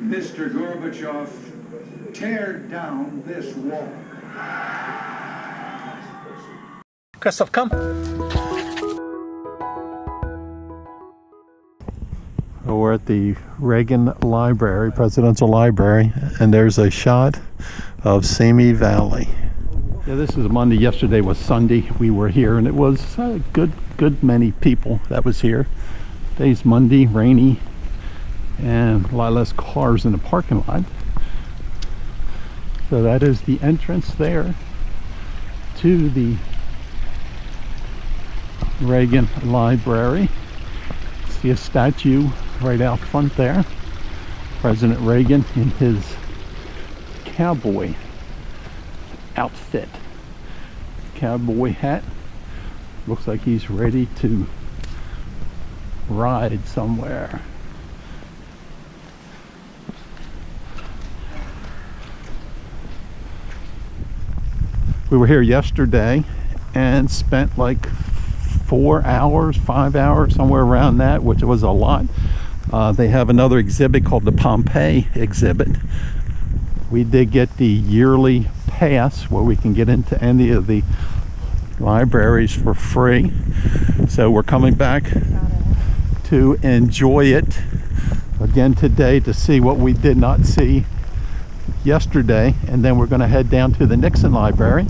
Mr. Gorbachev, tear down this wall. Christoph, come. We're at the Reagan Library, Presidential Library, and there's a shot of Simi Valley. Yeah, this is Monday. Yesterday was Sunday. We were here, and it was a good many people that was here. Today's Monday, rainy, and a lot less cars in the parking lot. So that is the entrance there to the Reagan Library. See a statue right out front there. President Reagan in his cowboy outfit. Cowboy hat. Looks like he's ready to ride somewhere. We were here yesterday and spent like 4 hours, 5 hours, somewhere around that, which was a lot. They have another exhibit called the Pompeii exhibit. We did get the yearly pass where we can get into any of the libraries for free. So we're coming back to enjoy it again today to see what we did not see yesterday, and then we're going to head down to the Nixon Library.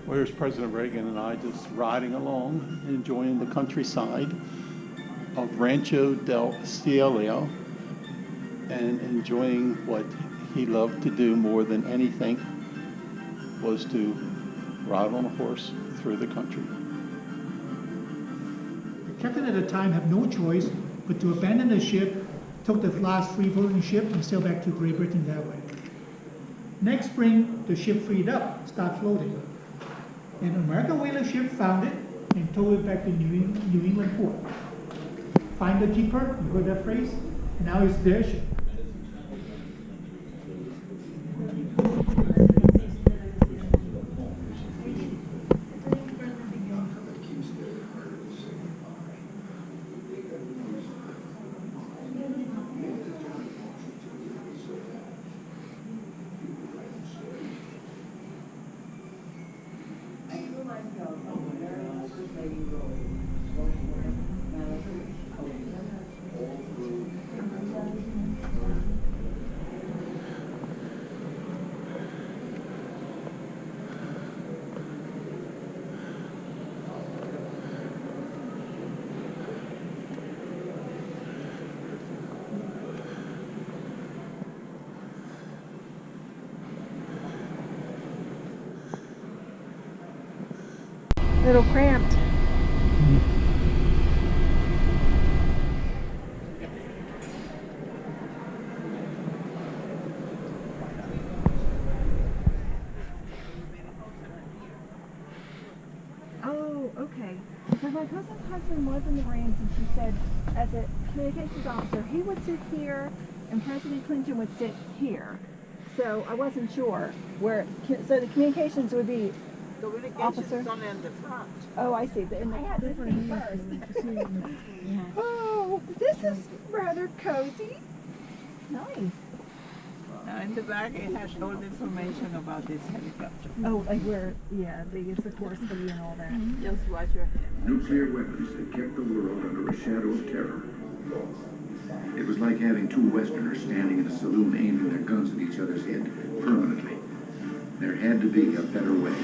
Where's President Reagan and I just riding along, enjoying the countryside of Rancho del Cielo and enjoying what he loved to do more than anything was to ride on a horse through the country. The captain at the time had no choice but to abandon the ship, took the last free floating ship and sailed back to Great Britain that way. Next spring, the ship freed up, stopped floating. An American whaler ship found it and towed it back to New England port. Find the keeper, you heard that phrase? Now it's their ship. Little cramped. Oh, okay. Because my cousin's husband was in the Marines, and she said, as a communications officer, he would sit here, and President Clinton would sit here. So I wasn't sure where. So the communications would be. Officer? Is only in the front. Oh, I see. I had this thing first. Oh, this is rather cozy. Nice. Now in the back it has all the information about this helicopter. Oh, like where, yeah, the course for you and all that. Mm-hmm. Just watch your hand. Nuclear weapons had kept the world under a shadow of terror. It was like having two Westerners standing in a saloon aiming their guns at each other's head permanently. There had to be a better way.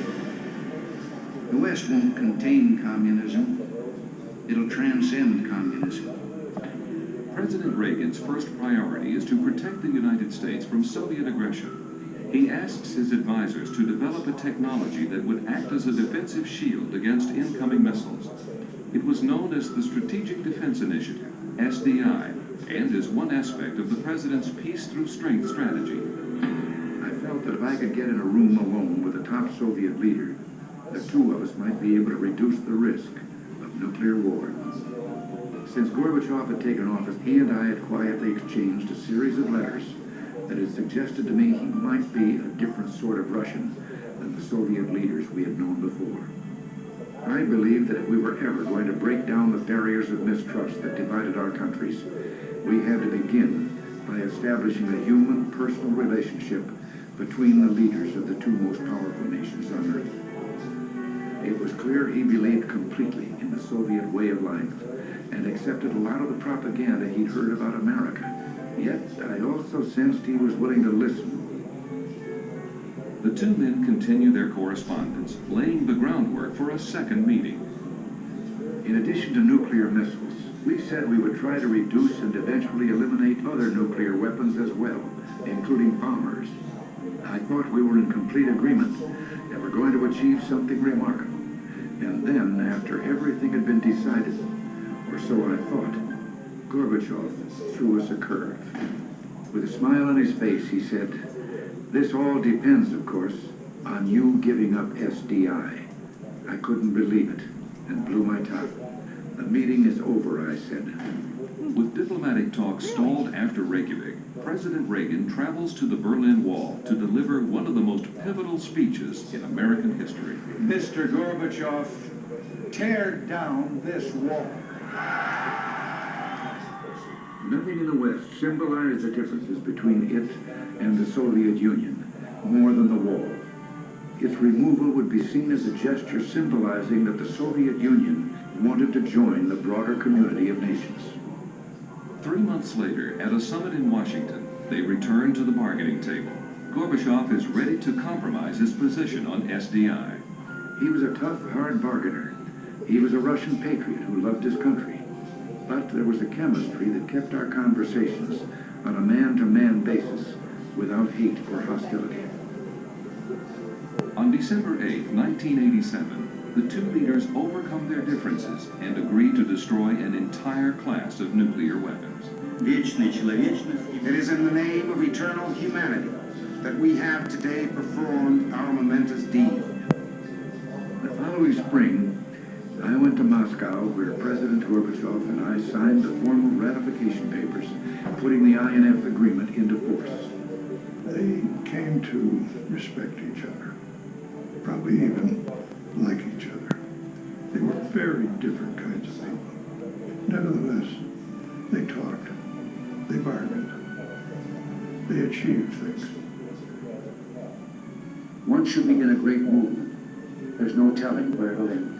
The West won't contain communism. It'll transcend communism. President Reagan's first priority is to protect the United States from Soviet aggression. He asks his advisors to develop a technology that would act as a defensive shield against incoming missiles. It was known as the Strategic Defense Initiative, SDI, and is one aspect of the President's Peace Through Strength strategy. I felt that if I could get in a room alone with a top Soviet leader, the two of us might be able to reduce the risk of nuclear war. Since Gorbachev had taken office, he and I had quietly exchanged a series of letters that had suggested to me he might be a different sort of Russian than the Soviet leaders we had known before. I believed that if we were ever going to break down the barriers of mistrust that divided our countries, we had to begin by establishing a human, personal relationship between the leaders of the two most powerful nations on earth. It was clear he believed completely in the Soviet way of life and accepted a lot of the propaganda he'd heard about America. Yet, I also sensed he was willing to listen. The two men continue their correspondence, laying the groundwork for a second meeting. In addition to nuclear missiles, we said we would try to reduce and eventually eliminate other nuclear weapons as well, including bombers. I thought we were in complete agreement and were going to achieve something remarkable. And then, after everything had been decided, or so I thought, Gorbachev threw us a curve. With a smile on his face, he said, "This all depends, of course, on you giving up SDI." I couldn't believe it and blew my top. "The meeting is over," I said. With diplomatic talks stalled after Reykjavik, President Reagan travels to the Berlin Wall to deliver one of the most pivotal speeches in American history. Mr. Gorbachev, tear down this wall. Nothing in the West symbolized the differences between it and the Soviet Union more than the wall. Its removal would be seen as a gesture symbolizing that the Soviet Union wanted to join the broader community of nations. 3 months later, at a summit in Washington, they return to the bargaining table. Gorbachev is ready to compromise his position on SDI. He was a tough, hard bargainer. He was a Russian patriot who loved his country. But there was a chemistry that kept our conversations on a man-to-man basis without hate or hostility. On December 8, 1987, the two leaders overcome their differences and agree to destroy an entire class of nuclear weapons. It is in the name of eternal humanity that we have today performed our momentous deed. The following spring, I went to Moscow, where President Gorbachev and I signed the formal ratification papers, putting the INF agreement into force. They came to respect each other, probably even like each other. They were very different kinds of people. Nevertheless, they talked, they bargained, they achieved things. One should be in a great mood. There's no telling where it'll end.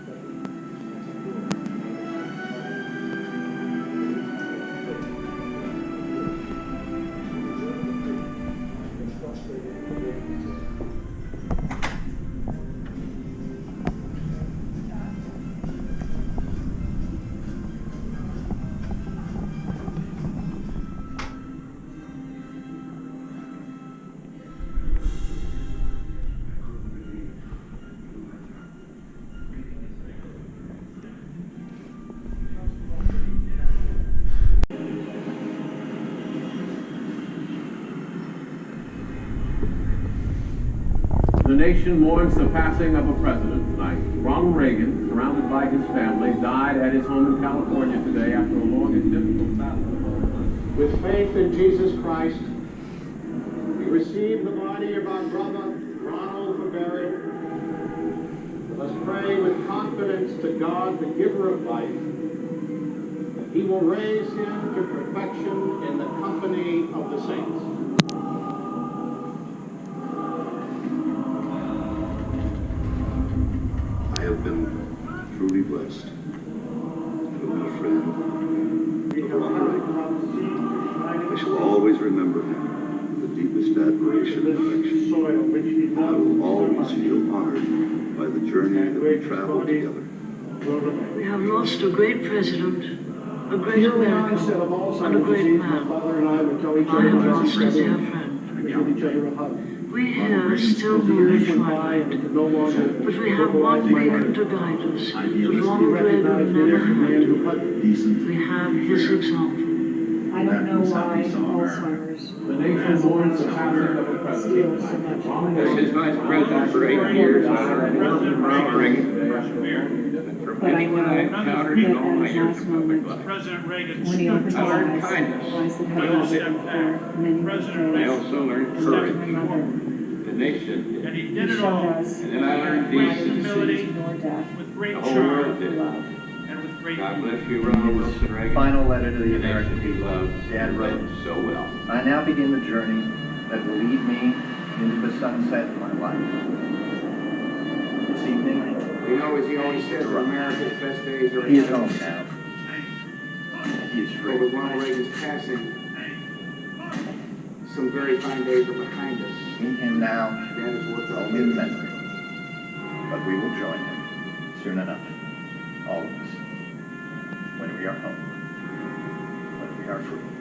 The nation mourns the passing of a president tonight. Ronald Reagan, surrounded by his family, died at his home in California today after a long and difficult battle. With faith in Jesus Christ, we receive the body of our brother Ronald for burial. Let us pray with confidence to God, the giver of life, that he will raise him to perfection in the company of the saints. I have been truly blessed to have been a friend of Ronald Reagan. I shall always remember him with the deepest admiration and affection. I will always feel honored by the journey that we traveled together. We have lost a great president, a great American, and a great man. I have lost a dear friend. We here still move in twilight, but we have one beacon to guide us that Ronald Reagan never had. We have his example. I don't know why Alzheimer's. The nation mourns the passing of a president. As Vice President for 8 years, Ronald Reagan. From anyone I encountered in all my years of public life. President Reagan, when he opened his I learned eyes, kindness. I also learned courage. I also learned courage. nation. And he He did it showed all us And then I learned with decency. humility, nor death, with great The whole world charm, did. love. and with great God beauty. bless you, Ronald Wilson Reagan. Final letter to the The American nation he people. loves. Dad wrote, so well. I now begin the journey that will lead me into the sunset of my life. This evening, You know, as he always said, America's best days are he is ahead. home now. He is But free. with Ronald Reagan's passing, some very fine days are behind us. Meet him now, That is worth all only in memory. But we will join him soon enough, all of us, when we are home, when we are free.